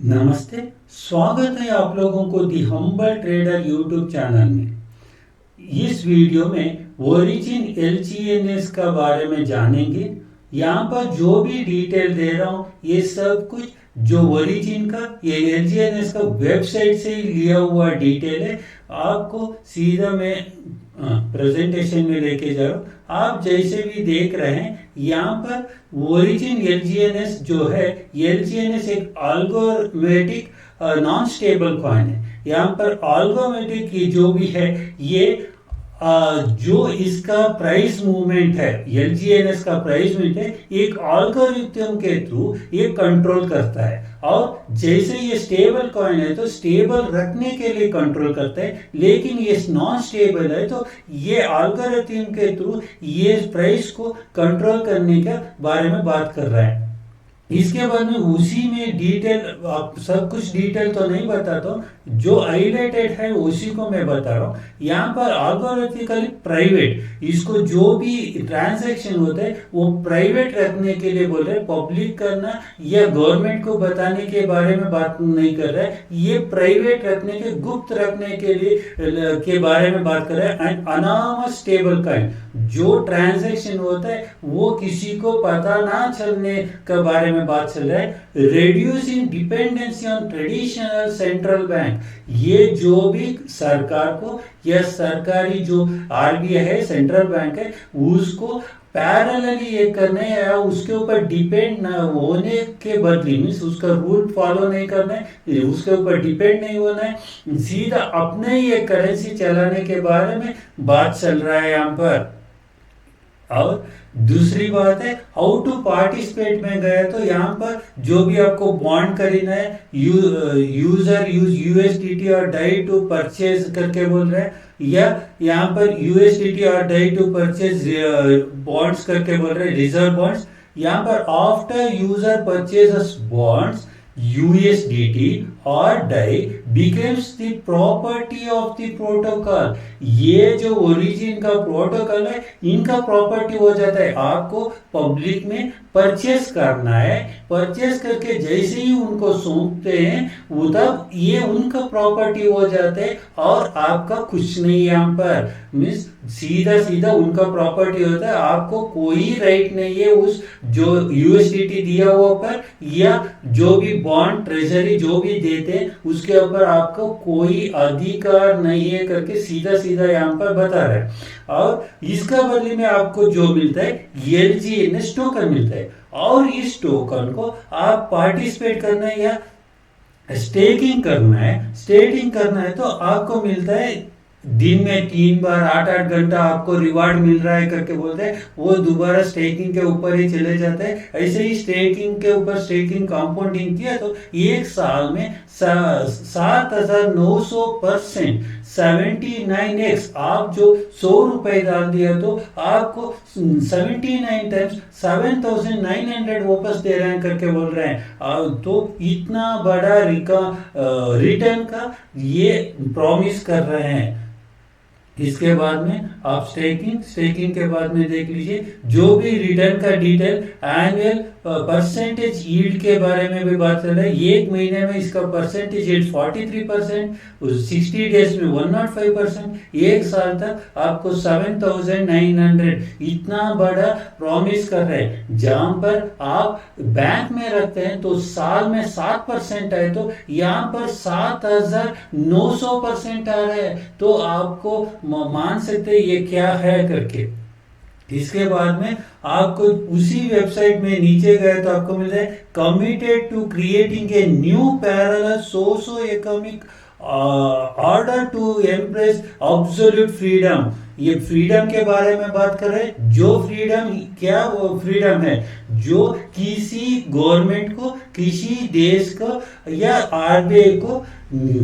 नमस्ते। स्वागत है आप लोगों को दी हम्बल ट्रेडर यूट्यूब चैनल में। इस वीडियो में ओरिजिन एलजीएनएस का बारे में जानेंगे। यहाँ पर जो भी डिटेल दे रहा हूँ ये सब कुछ जो ओरिजिन का ये एलजीएनएस का वेबसाइट से ही लिया हुआ डिटेल है। आपको सीधा मैं प्रेजेंटेशन में लेके जा रहा हूँ। आप जैसे भी देख रहे हैं यहाँ पर ओरिजिन एलजीएनएस जो है, एलजीएनएस एक अल्गोरिथमिक नॉन स्टेबल कॉइन है। यहाँ पर अल्गोरिथमिक की जो भी है ये जो इसका प्राइस मूवमेंट है, एलजीएनएस का प्राइस मूवमेंट है, एक अल्गोरिथम के थ्रू ये कंट्रोल करता है। और जैसे ये स्टेबल कॉइन है तो स्टेबल रखने के लिए कंट्रोल करता है, लेकिन ये नॉन स्टेबल है तो ये अल्गोरिथम के थ्रू ये प्राइस को कंट्रोल करने के बारे में बात कर रहा है। इसके बाद में उसी में डिटेल, आप सब कुछ डिटेल तो नहीं बताता हूँ, जो हाईलाइटेड है उसी को मैं बता रहा हूँ। यहाँ पर अल्गोरिथमिकली प्राइवेट, इसको जो भी ट्रांजैक्शन होता है वो प्राइवेट रखने के लिए बोल रहे हैं। पब्लिक करना या गवर्नमेंट को बताने के बारे में बात नहीं कर रहा है, ये प्राइवेट रखने के, गुप्त रखने के लिए के बारे में बात कर रहा है। एंड अनामस स्टेबल कॉइन, जो ट्रांजैक्शन होता है वो किसी को पता ना चलने के बारे में बात चल रहा है। Reducing dependency on traditional central bank, ये जो भी सरकार को या सरकारी जो आरबीआई है, सेंट्रल बैंक है, उसको पैरेलली ये करने या उसके ऊपर डिपेंड न होने के बदले, मीन्स उसका रूल फॉलो नहीं करना है, उसके ऊपर डिपेंड नहीं होना है, सीधा अपने ही एक करेंसी चलाने के बारे में बात चल रहा है यहाँ पर। और दूसरी बात है हाउ टू पार्टिसिपेट में गया तो यहाँ पर जो भी आपको बॉन्ड खरीदना है, यूजर यूज यूएसडीटी और डाई टू परचेज करके बोल रहे हैं, या यहाँ पर यूएसडीटी और डाई टू परचेज बॉन्ड्स करके बोल रहे हैं, रिजर्व बॉन्ड्स। यहाँ पर after user purchases bonds USDT और die becomes the property of the protocol, ये जो ओरिजिन का प्रोटोकॉल है इनका प्रॉपर्टी हो जाता है। आपको पब्लिक में परचेस करना है, परचेस करके जैसे ही उनको सौंपते हैं वो तब ये उनका प्रॉपर्टी हो जाता है और आपका कुछ नहीं। यहाँ पर मीन्स सीधा सीधा उनका प्रॉपर्टी होता है, आपको कोई राइट नहीं है उस जो यूएसडीटी दिया हुआ पर या जो भी बॉन्ड ट्रेजरी जो भी देते हैं उसके ऊपर आपको कोई अधिकार नहीं है करके सीधा सीधा यहाँ पर बता रहे हैं। और इसका बदले में आपको जो मिलता है एलजीएनएस टोकन मिलता है, और इस टोकन को आप पार्टिसिपेट करना है या स्टेकिंग करना है। स्टेकिंग करना है तो आपको मिलता है दिन में 3 बार 8-8 घंटा आपको रिवार्ड मिल रहा है करके बोलते हैं, वो दोबारा स्टेकिंग के ऊपर ही चले जाते हैं। ऐसे ही स्टेकिंग के ऊपर स्टेकिंग कंपाउंडिंग किया तो एक साल में 7,900% 79x, आप जो 100 रुपए डाल दिया तो आपको 79 टाइम्स 7,900 वापस दे रहे हैं करके बोल रहे हैं। तो इतना बड़ा रिटर्न का ये प्रॉमिस कर रहे हैं। इसके बाद में आप स्टेकिंग के बाद में देख लीजिए जो भी रिटर्न का डिटेल, एनुअल परसेंटेज यील्ड के बारे में भी बात कर रहे हैं। एक महीने में इसका परसेंटेज यील्ड 43%, 60 डेज में 105%, एक साल तक आपको 7,900, इतना बड़ा प्रॉमिस कर रहे हैं। जहां पर आप बैंक में रखते हैं तो साल में 7% आए तो यहाँ पर 7,900% आ रहा है, तो आपको मान सकते ये क्या है करके। इसके बाद में आपको उसी वेबसाइट में नीचे गए तो आपको मिलता है committed to creating a new parallel socio economic order to embrace absolute freedom. ये फ्रीडम के बारे में बात कर रहे हैं। जो फ्रीडम, क्या वो फ्रीडम है जो किसी गवर्नमेंट को, किसी देश को या आरबीआई को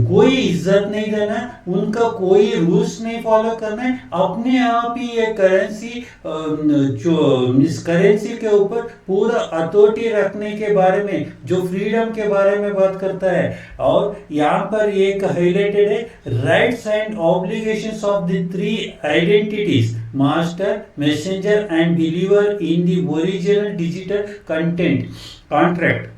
कोई इज्जत नहीं देना है, उनका कोई रूल्स नहीं फॉलो करना है, अपने आप ही ये करेंसी जो इस करेंसी के ऊपर पूरा अथॉरिटी रखने के बारे में, जो फ्रीडम के बारे में बात करता है। और यहाँ पर एक हाईलाइटेड है rights and obligations of the 3 identities, master, messenger and believer in the original digital content contract.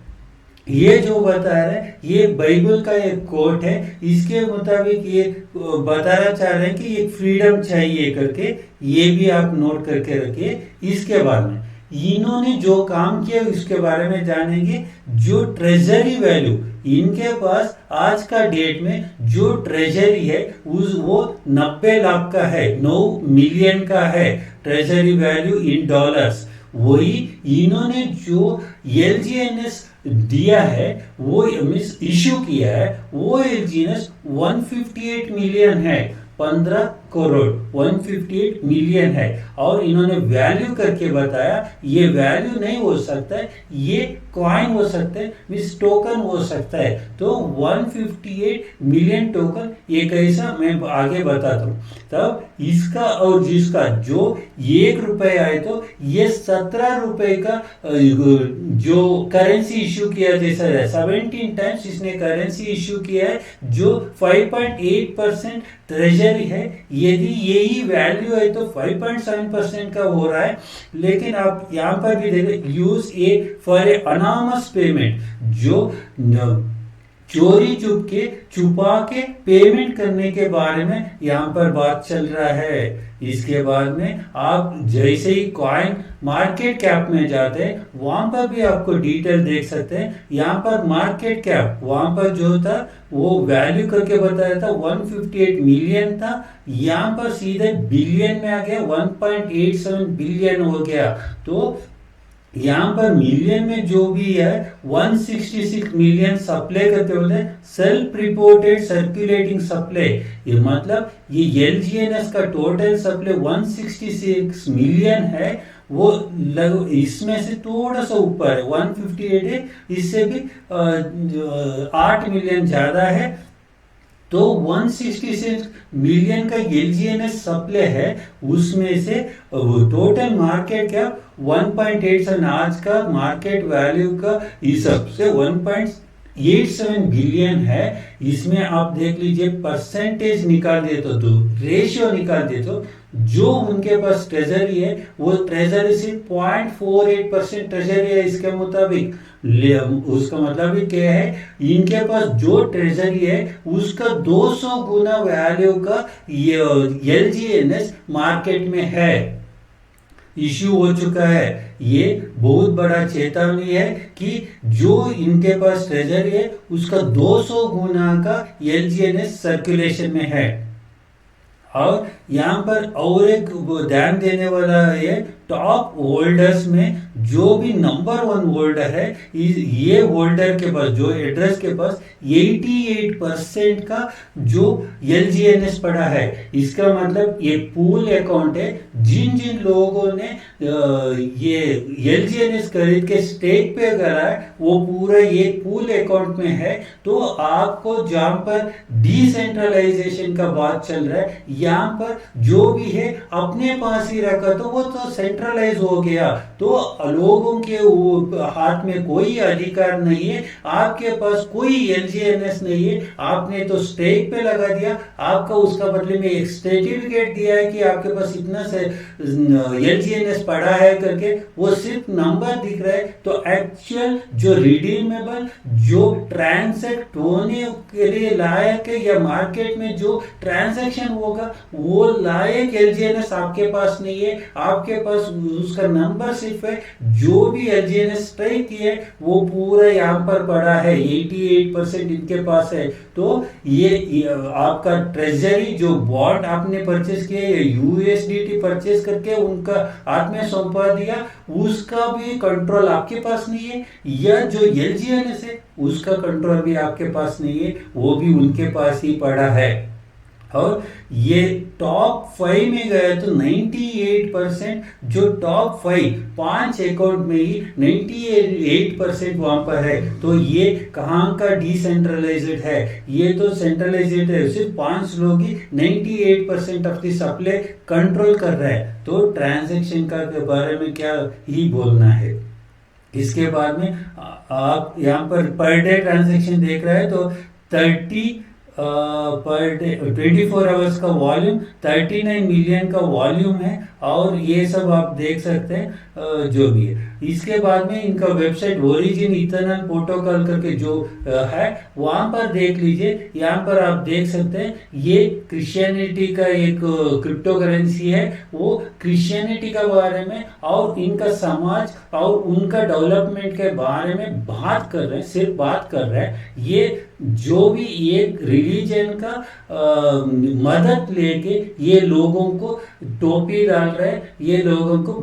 ये जो बता रहे हैं ये बाइबल का एक कोट है। इसके मुताबिक ये बताना चाह रहे हैं कि एक फ्रीडम चाहिए करके, ये भी आप नोट करके रखिए। इसके बाद में इन्होंने जो काम किया उसके बारे में जानेंगे। जो ट्रेजरी वैल्यू इनके पास आज का डेट में जो ट्रेजरी है उस वो 90 लाख का है, 9 मिलियन का है ट्रेजरी वैल्यू इन डॉलर्स। वही इन्होंने जो एलजीएनएस दिया है वो मीन्स इश्यू किया है वो एलजीएनएस 158 मिलियन है, 15 करोड़ 158 मिलियन है। और इन्होंने वैल्यू करके बताया ये वैल्यू नहीं हो सकता है, ये कॉइन हो सकता है, मीन्स टोकन हो सकता है। तो 158 मिलियन टोकन ये कैसा मैं आगे बताता हूँ। तब इसका और जिसका जो 1 रुपए आए तो ये 17 रुपए का जो करेंसी इश्यू किया, जैसा 17 टाइम्स इसने करेंसी इश्यू किया है जो 5.8% ट्रेजरी है। यदि यही वैल्यू है तो 5.7% का हो रहा है। लेकिन आप यहां पर भी देखें use a for a anonymous payment, जो चोरी छुपा के पेमेंट करने के बारे में यहाँ पर बात चल रहा है। इसके बाद में आप जैसे ही कॉइन मार्केट कैप में जाते हैं वहां पर भी आपको डिटेल देख सकते हैं। यहाँ पर मार्केट कैप वहां पर जो था वो वैल्यू करके बताया था 158 मिलियन था, यहाँ पर सीधे बिलियन में आ गया, 1.87 बिलियन हो गया। तो यहाँ पर मिलियन में जो भी है 166 मिलियन सप्लाई करते बोलते हैं सेल्फ रिपोर्टेड सर्कुलेटिंग सप्लाई। ये मतलब ये एलजीएनएस का टोटल सप्लाई 166 मिलियन है, वो इसमें से थोड़ा सा ऊपर है 158 है, इससे भी 8 मिलियन ज्यादा है। तो 166 मिलियन का एलजीएनएस सप्लाई है, उसमें से टोटल मार्केट कैप 1.87 आज का मार्केट वैल्यू का हिसाब से 1.87 बिलियन है। इसमें आप देख लीजिए परसेंटेज निकाल दे तो रेशियो निकाल दे तो जो उनके पास ट्रेजरी है वो ट्रेजरी सिर्फ 0.48% ट्रेजरी है इसके मुताबिक। उसका मतलब ही क्या है, इनके पास जो ट्रेजरी है उसका 200 गुना वैल्यू का एलजीएनएस मार्केट में है, इश्यू हो चुका है। ये बहुत बड़ा चेतावनी है कि जो इनके पास ट्रेजरी है उसका 200 गुना का एलजीएनएस सर्कुलेशन में है। और यहाँ पर और एक ध्यान देने वाला है, टॉप होल्डर्स में जो भी नंबर 1 होल्डर है, ये होल्डर के पास जो एड्रेस के पास 88% का जो एलजीएनएस पड़ा है। इसका मतलब ये पूल अकाउंट है, जिन जिन लोगों ने ये एलजीएनएस खरीद के स्टेक पे करा है वो पूरा ये पूल अकाउंट में है। तो आपको जहां पर डिसेंट्रलाइजेशन का बात चल रहा है, यहाँ पर जो भी है अपने पास ही रखा तो वो तो सेंट्रलाइज हो गया, तो लोगों के हाथ में कोई अधिकार नहीं है, आपके पास कोई एलजीएनएस नहीं है, आपने तो स्टेक पे लगा दिया, आपका उसका बदले में एक सर्टिफिकेट दिया है कि आपके पास इतना से एलजीएनएस पड़ा है करके, वो सिर्फ नंबर दिख रहा है। तो एक्चुअल जो रिडीमेबल जो ट्रांसैक्ट होने के लिए लायक है या मार्केट में जो ट्रांजैक्शन होगा वो लायक एलजीएनएस आपके पास नहीं है, आपके पास उसका नंबर सिर्फ है। जो भी एलजीएनएस स्ट्राइक है वो पूरा यहाँ पर पड़ा है, 88% इनके पास है। तो ये आपका ट्रेजरी जो बॉन्ड आपने परचेस किया या यूएसडीटी परचेस करके उनका हाथ में सौंपा दिया, उसका भी कंट्रोल आपके पास नहीं है, या जो एलजीएनएस है उसका कंट्रोल भी आपके पास नहीं है, वो भी उनके पास ही पड़ा है। और ये टॉप 5 में गया तो 98% जो टॉप 5 अकाउंट में ही 98% वहां पर है। तो ये कहाँ का डिसेंट्रलाइज्ड है, ये तो सेंट्रलाइज्ड है, सिर्फ 5 लोग ही 98% ऑफ द सप्लाई कंट्रोल कर रहे हैं। तो ट्रांजैक्शन का के बारे में क्या ही बोलना है। इसके बाद में आप यहाँ पर डे ट्रांजैक्शन देख रहे हैं तो 30 पर डे 24 आवर्स का वॉल्यूम 39 मिलियन का वॉल्यूम है। और ये सब आप देख सकते हैं जो भी है। इसके बाद में इनका वेबसाइट ओरिजिन इथरनल प्रोटोकॉल करके जो है वहां पर देख लीजिए। यहाँ पर आप देख सकते हैं ये क्रिश्चियनिटी का एक क्रिप्टो करेंसी है। वो क्रिश्चियनिटी के बारे में और इनका समाज और उनका डेवलपमेंट के बारे में बात कर रहे हैं, सिर्फ बात कर रहे हैं। ये जो भी एक रिलीजन का मदद लेके ये लोगों को टोपी डाल रहे हैं, ये लोगों को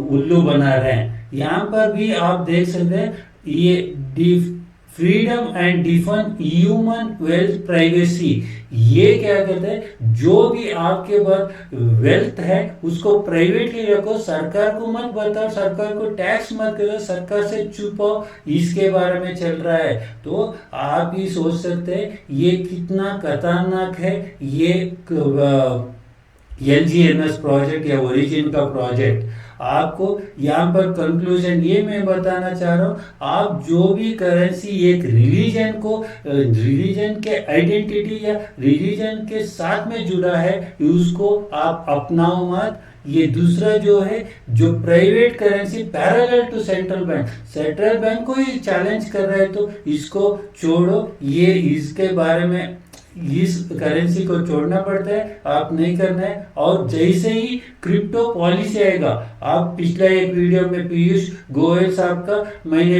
उल्लू बना रहे हैं। यहाँ पर भी आप देख सकते हैं ये freedom and defend human wealth privacy. ये क्या कहते हैं, जो भी आपके पास वेल्थ है उसको प्राइवेटली रखो, सरकार को मत बताओ, सरकार को टैक्स मत करो, सरकार से छुपाओ, इसके बारे में चल रहा है। तो आप ही सोच सकते हैं ये कितना खतरनाक है ये LGNS प्रोजेक्ट या ओरिजिन का प्रोजेक्ट। आपको यहाँ पर कंक्लूजन ये मैं बताना चाह रहा हूँ, आप जो भी करेंसी एक रिलीजन के आइडेंटिटी या रिलीजन के साथ में जुड़ा है उसको आप अपनाओ मत। ये दूसरा जो है जो private currency parallel to central bank को ही चैलेंज कर रहा है तो इसको छोड़ो। ये इसके बारे में इस करेंसी को छोड़ना पड़ता है, आप नहीं करना है। और जैसे ही क्रिप्टो पॉलिसी आएगा, आप पिछला एक वीडियो में पीयूष गोयल साहब का मैंने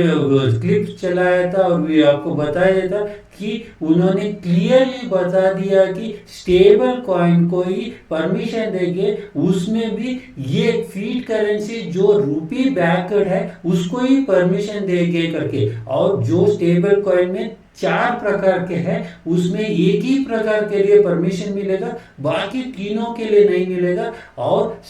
क्लिप चलाया था और भी आपको बताया था कि उन्होंने क्लियरली बता दिया कि स्टेबल कॉइन को ही परमिशन देंगे, उसमें भी ये फीट करेंसी जो रूपी बैक्ड है उसको ही परमिशन देंगे करके। और जो स्टेबल कॉइन में 4 प्रकार के हैं उसमें एक ही प्रकार के लिए परमिशन मिलेगा, बाकी तीनों के लिए नहीं मिलेगा। और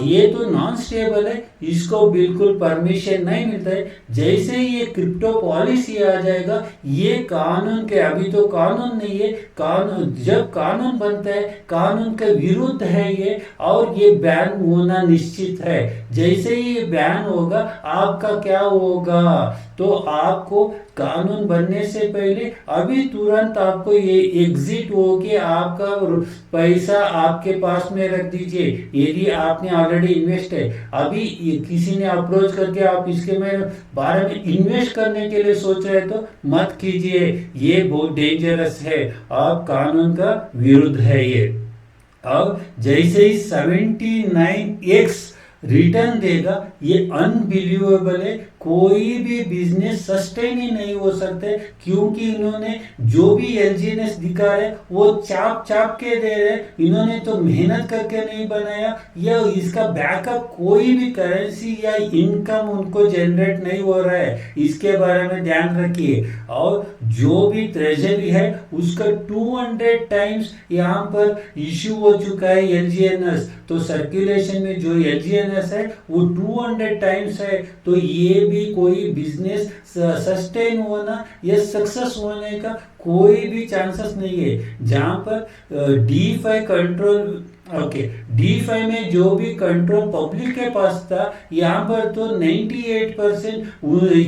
ये तो नॉन स्टेबल है, इसको बिल्कुल परमिशन नहीं मिलता है। जैसे ही ये क्रिप्टो पॉलिसी आ जाएगा, ये कानून के, अभी तो कानून नहीं है, कानून जब कानून बनता है कानून के विरुद्ध है ये, और ये बैन होना निश्चित है। जैसे ही ये बैन होगा आपका क्या होगा, तो आपको कानून बनने से पहले अभी तुरंत आपको ये एग्जिट हो के आपका पैसा आपके पास में रख दीजिए। यदि आपने ऑलरेडी इन्वेस्ट है, अभी किसी ने अप्रोच करके आप इसके में बारे में इन्वेस्ट करने के लिए सोच रहे तो मत कीजिए, ये बहुत डेंजरस है, आप कानून का विरुद्ध है ये। अब जैसे ही 79x रिटर्न देगा, ये अनबिलीवेबल है। कोई भी बिजनेस सस्टेन ही नहीं हो सकते, क्योंकि इन्होंने जो भी LGNS दिखा है वो चाप के दे रहे। इन्होंने तो मेहनत करके नहीं बनाया, या इसका बैकअप कोई भी करेंसी या इनकम उनको जनरेट नहीं हो रहा है, इसके बारे में ध्यान रखिए। और जो भी ट्रेजरी है उसका 200 टाइम्स यहाँ पर इश्यू हो चुका है LGNS। तो सर्कुलेशन में जो LGNS है वो 200 टाइम्स है। तो ये भी कोई बिजनेस सस्टेन होना या सक्सेस होने का कोई भी चांसेस नहीं है। जहां पर DeFi कंट्रोल DeFi में जो भी कंट्रोल पब्लिक के पास था, यहाँ पर तो 98%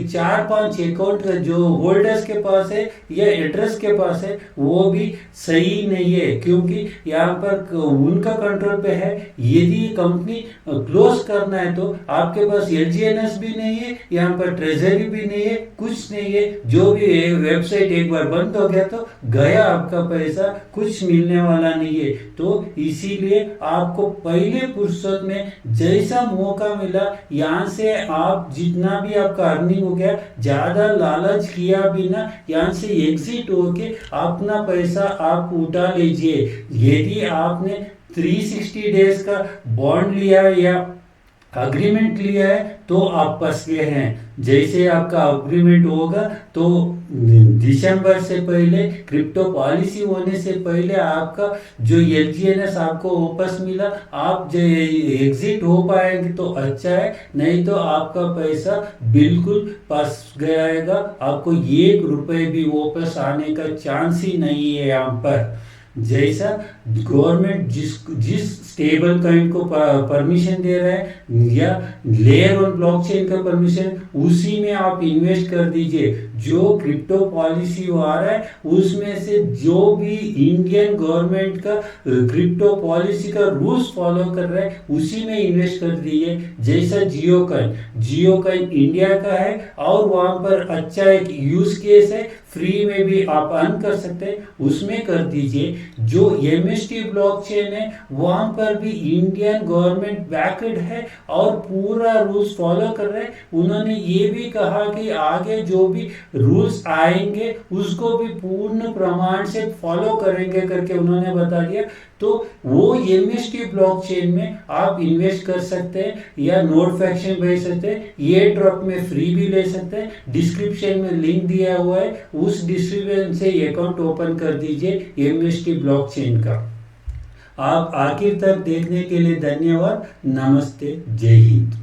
4-5 अकाउंट जो होल्डर्स के पास है या एड्रेस के पास है वो भी सही नहीं है, क्योंकि यहाँ पर उनका कंट्रोल पे है। यदि कंपनी क्लोज करना है तो आपके पास LGNS भी नहीं है, यहाँ पर ट्रेजरी भी नहीं है, कुछ नहीं है। जो भी वेबसाइट एक बार बंद हो गया तो गया आपका पैसा, कुछ मिलने वाला नहीं है। तो इसीलिए आपको पहले फुर्सत में जैसा मौका मिला यहाँ से आप जितना भी आपका अर्निंग हो गया, ज्यादा लालच किया बिना यहाँ से एग्जिट होके अपना पैसा आप उठा लीजिए। यदि आपने 360 डेज का बॉन्ड लिया या अग्रीमेंट लिया है तो आप फंस गए हैं। जैसे आपका अग्रीमेंट होगा तो दिसंबर से पहले, क्रिप्टो पॉलिसी होने से पहले आपका जो LGNS आपको वापस मिला, आप जो एग्जिट हो पाएंगे तो अच्छा है, नहीं तो आपका पैसा बिल्कुल फंस गएगा। आपको 1 रुपए भी वापस आने का चांस ही नहीं है यहाँ पर। जैसा गवर्नमेंट जिस स्टेबल कॉइन को परमिशन दे रहा है या लेयर ऑन ब्लॉकचेन का परमिशन, उसी में आप इन्वेस्ट कर दीजिए। जो क्रिप्टो पॉलिसी आ रहा है उसमें से जो भी इंडियन गवर्नमेंट का क्रिप्टो पॉलिसी का रूल्स फॉलो कर रहा है उसी में इन्वेस्ट कर दीजिए। जैसा जियो कॉइन इंडिया का है और वहां पर अच्छा एक यूज केस है, फ्री में भी आप अर्न कर सकते हैं, उसमें कर दीजिए। जो MST ब्लॉकचेन है वहां पर भी इंडियन गवर्नमेंट बैकड है और पूरा रूल्स फॉलो कर रहे हैं। उन्होंने ये भी कहा कि आगे जो भी रूल्स आएंगे उसको भी पूर्ण प्रमाण से फॉलो करेंगे करके उन्होंने बता दिया। तो वो MST ब्लॉकचेन में आप इन्वेस्ट कर सकते हैं या नोड फ्रैक्शन भेज सकते हैं, ये ड्रॉप में फ्री भी ले सकते हैं। डिस्क्रिप्शन में लिंक दिया हुआ है, उस डिस्क्रिप्शन से अकाउंट ओपन कर दीजिए MST ब्लॉकचेन का। आप आखिर तक देखने के लिए धन्यवाद। नमस्ते, जय हिंद।